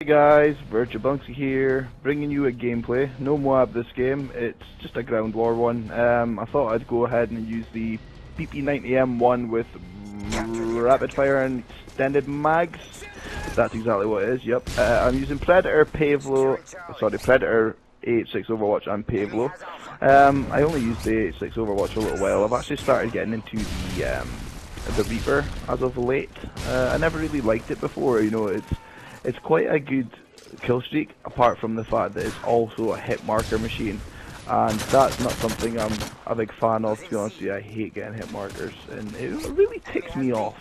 Hey guys, Bunksy here, bringing you a gameplay. No M.O.A.B this game, it's just a ground war one. I thought I'd go ahead and use the PP90M1 with rapid fire and extended mags. That's exactly what it is, yep. I'm using Predator, Predator 86 Overwatch and Pavlo. I only used the 86 Overwatch a little while. I've actually started getting into the Reaper as of late. I never really liked it before, you know, it's quite a good kill streak, apart from the fact that it's also a hit marker machine, and that's not something I'm a big fan of, to be honest with you. I hate getting hit markers, and it really ticks me off,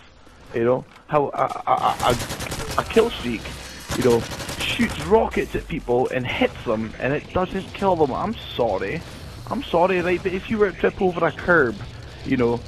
you know, how a kill streak, you know, shoots rockets at people and hits them, and it doesn't kill them. I'm sorry, right, but if you were to trip over a curb, you know,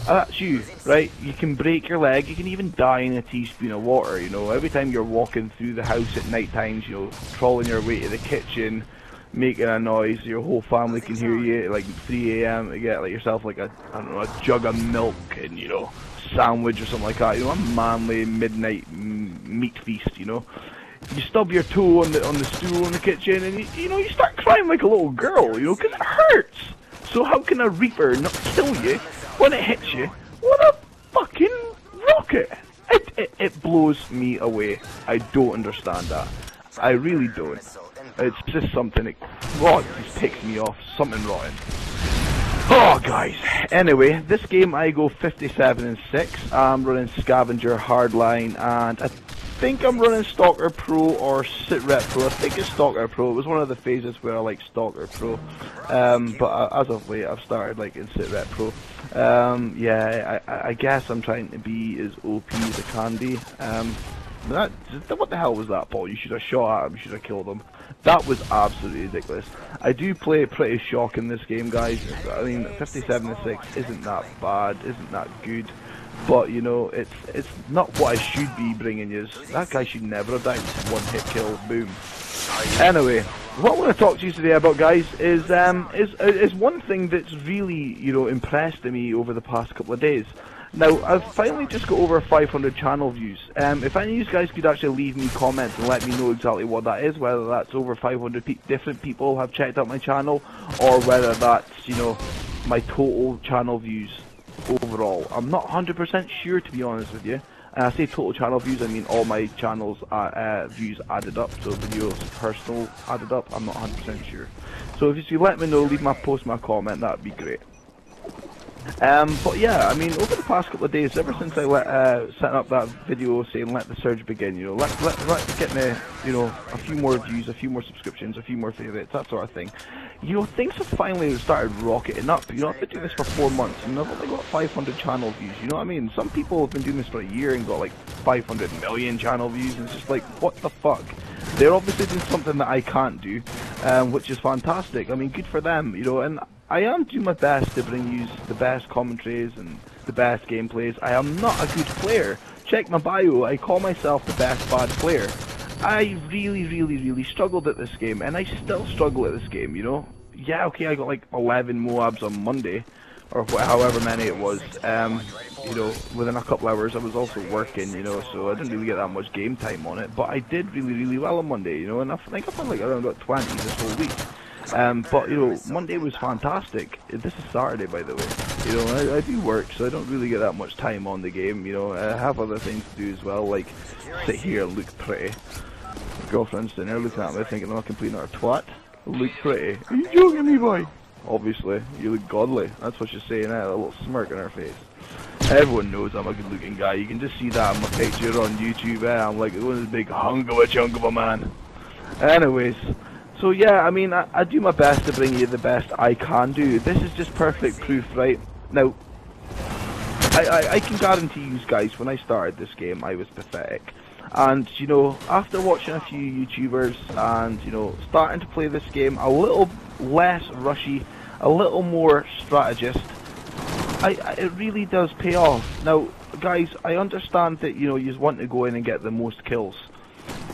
that's you, right? You can break your leg, you can even die in a teaspoon of water, you know. Every time you're walking through the house at night times, you know, crawling your way to the kitchen, making a noise, your whole family can hear you at like 3 AM to get like yourself like a, I don't know, a jug of milk and, you know, sandwich or something like that, you know, a manly midnight meat feast, you know. You stub your toe on the stool in the kitchen and, you know, you start crying like a little girl, you know, because it hurts. So how can a Reaper not kill you when it hits you? What a fucking rocket! It blows me away. I don't understand that. I really don't. It's just something that just takes me off. Something rotten. Oh, guys. Anyway, this game I go 57 and 6. I'm running Scavenger Hardline, and I think I'm running Stalker Pro or Sitrep Pro. I think it's Stalker Pro. It was one of the phases where I like Stalker Pro. But as of late, I've started like in Sitrep Pro. Yeah, I guess I'm trying to be as OP as I can be. What the hell was that, Paul? You should have shot at him, you should have killed him. That was absolutely ridiculous. I do play pretty shock in this game, guys. I mean, 57 and 6 isn't that bad, isn't that good. But, you know, it's not what I should be bringing you. That guy should never have died. One hit kill, boom. Anyway, what I want to talk to you today about, guys, is one thing that's really, you know, impressed me over the past couple of days. Now, I've finally just got over 500 channel views. If any of you guys could actually leave me comments and let me know exactly what that is, whether that's over 500 different people have checked out my channel, or whether that's, you know, my total channel views overall. I'm not 100% sure, to be honest with you. And I say total channel views, I mean all my channels views added up, so videos personal added up. I'm not 100% sure. So if you let me know, leave my post, my comment, that'd be great. But yeah, I mean, over the past couple of days, ever since I set up that video saying let the surge begin, you know, let get me, you know, a few more views, a few more subscriptions, a few more favorites, that sort of thing. You know, things have finally started rocketing up. You know, I've been doing this for 4 months, and I've only got 500 channel views. You know what I mean? Some people have been doing this for a year and got like 500 million channel views, and it's just like, what the fuck? They're obviously doing something that I can't do, which is fantastic. I mean, good for them, you know, and I am doing my best to bring you the best commentaries and the best gameplays. I am not a good player. Check my bio, I call myself the best bad player. I really struggled at this game, and I still struggle at this game, you know. Yeah, okay, I got like 11 M.O.A.Bs on Monday, or however many it was. You know, within a couple hours I was also working, you know, so I didn't really get that much game time on it, but I did really well on Monday, you know, and I think I found like around about 20 this whole week. But, you know, Monday was fantastic. This is Saturday, by the way. You know, I do work, so I don't really get that much time on the game, you know. I have other things to do as well, like sit here and look pretty. My girlfriend's sitting there looking at me thinking I'm a complete utter twat. Look pretty. Are you joking me, boy? Obviously, you look godly. That's what she's saying, a little smirk on her face. Everyone knows I'm a good looking guy. You can just see that in my picture on YouTube. I'm like one of this big hunk of a chunk of a man. Anyways. So yeah, I mean, I do my best to bring you the best I can do. This is just perfect proof, right? Now, I can guarantee you guys, when I started this game, I was pathetic. And, you know, after watching a few YouTubers and, you know, starting to play this game a little less rushy, a little more strategist, it really does pay off. Now, guys, I understand that, you know, you just want to go in and get the most kills.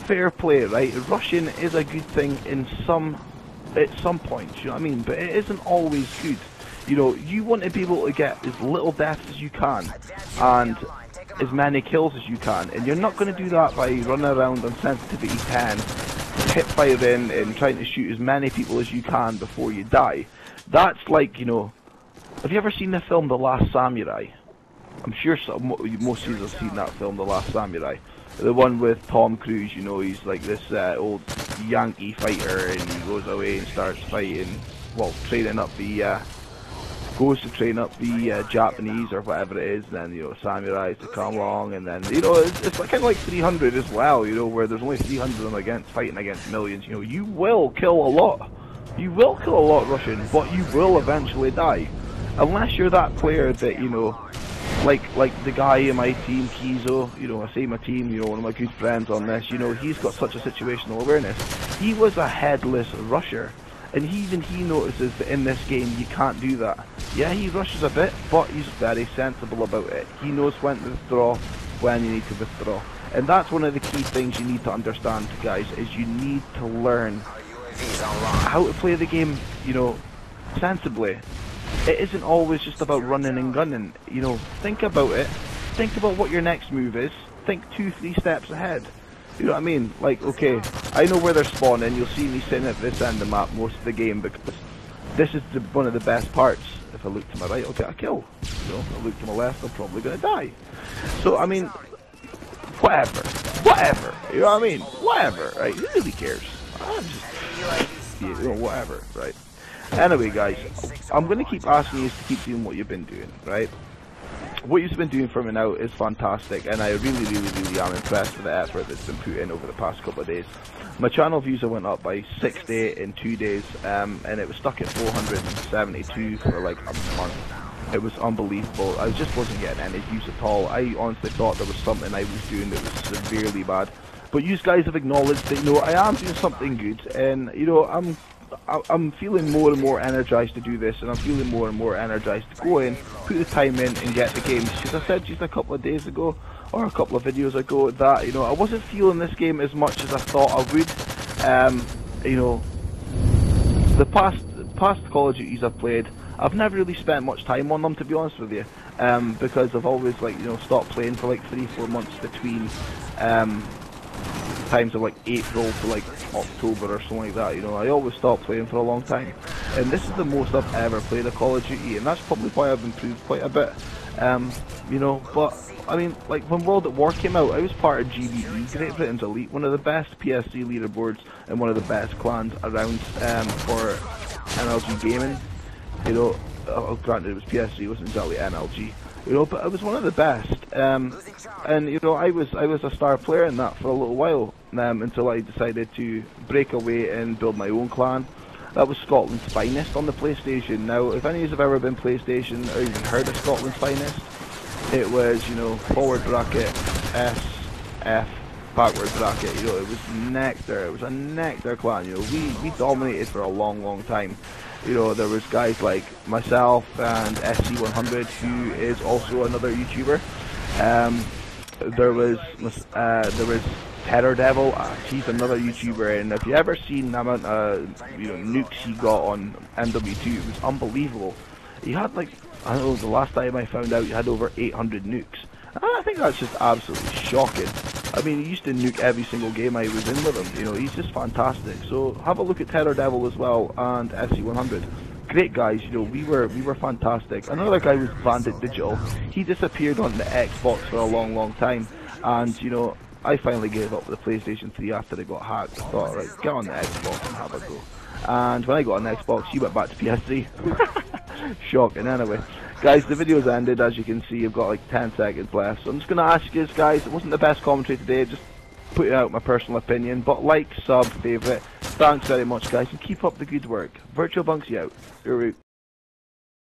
Fair play, right? Rushing is a good thing at some points, you know what I mean? But it isn't always good. You know, you want to be able to get as little deaths as you can, and as many kills as you can, and you're not going to do that by running around on sensitivity 10, hip firing and trying to shoot as many people as you can before you die. That's like, you know, have you ever seen the film The Last Samurai? I'm sure most of you have seen that film, The Last Samurai. The one with Tom Cruise, you know, he's like this old Yankee fighter, and he goes away and starts fighting, well, training up the, goes to train up the Japanese or whatever it is, and then, you know, samurais to come along, and then, you know, it's like, kind of like 300 as well, you know, where there's only 300 of them fighting against millions. You know, you will kill a lot. You will kill a lot Russian, but you will eventually die. Unless you're that player that, you know, like the guy in my team, Kizo, you know, I say my team, you know, one of my good friends on this, you know, he's got such a situational awareness. He was a headless rusher, and even he notices that in this game you can't do that. Yeah, he rushes a bit, but he's very sensible about it. He knows when to withdraw, when you need to withdraw. And that's one of the key things you need to understand, guys, is you need to learn how to play the game, you know, sensibly. It isn't always just about running and gunning, you know, think about it, think about what your next move is, think 2-3 steps ahead, you know what I mean? Like, okay, I know where they're spawning, you'll see me sitting at this end of the map most of the game, because this is one of the best parts. If I look to my right, I'll get a kill, you know, if I look to my left, I'm probably going to die. So, I mean, whatever, you know what I mean? Whatever, right? Who really cares? I'm just, you know, whatever, right? Anyway, guys, I'm going to keep asking you to keep doing what you've been doing, right? What you've been doing for me now is fantastic, and I really am impressed with the effort that's been put in over the past couple of days. My channel views have went up by 60 in 2 days, and it was stuck at 472 for like a month. It was unbelievable. I just wasn't getting any views at all. I honestly thought there was something I was doing that was severely bad. But you guys have acknowledged that, you know, I am doing something good, and, you know, I'm feeling more and more energized to do this, and I'm feeling more and more energized to go in, put the time in, and get the games. Because I said just a couple of days ago, or a couple of videos ago, that, you know, I wasn't feeling this game as much as I thought I would. You know, the past Call of Duties I've played, I've never really spent much time on them, to be honest with you, because I've always, like, you know, stopped playing for like 3-4 months between times of like April to like October or something like that. You know, I always stop playing for a long time, and this is the most I've ever played a Call of Duty, and that's probably why I've improved quite a bit. You know, but I mean, like when World at War came out, I was part of GBE, Great Britain's Elite, one of the best PSC leaderboards and one of the best clans around for NLG gaming. You know, granted it was PSC, it wasn't exactly NLG. You know, but I was one of the best, and you know, I was a star player in that for a little while, until I decided to break away and build my own clan. That was Scotland's Finest on the PlayStation. Now, if any of you have ever been PlayStation or even heard of Scotland's Finest, it was, you know, forward bracket, S, F, backward bracket. You know, it was nectar. It was a nectar clan. You know, we dominated for a long time. You know, there was guys like myself and SC100, who is also another YouTuber. There was Terror Devil, he's another YouTuber, and if you ever seen the amount of, you know, nukes he got on MW2, it was unbelievable. He had like, I don't know, the last time I found out he had over 800 nukes. I think that's just absolutely shocking. I mean, he used to nuke every single game I was in with him. You know, he's just fantastic. So have a look at Terror Devil as well, and SC100. Great guys, you know, we were fantastic. Another guy was Bandit Digital. He disappeared on the Xbox for a long time, and you know, I finally gave up the PlayStation 3 after it got hacked. I thought, right, get on the Xbox and have a go. And when I got on the Xbox, he went back to PS3. Shocking. Anyway, guys, the video's ended. As you can see, I've got like 10 seconds left. So I'm just going to ask you guys, it wasn't the best commentary today, just putting out my personal opinion. But like, sub, favourite. Thanks very much, guys, and keep up the good work. Virtual Bunksy out. Guru.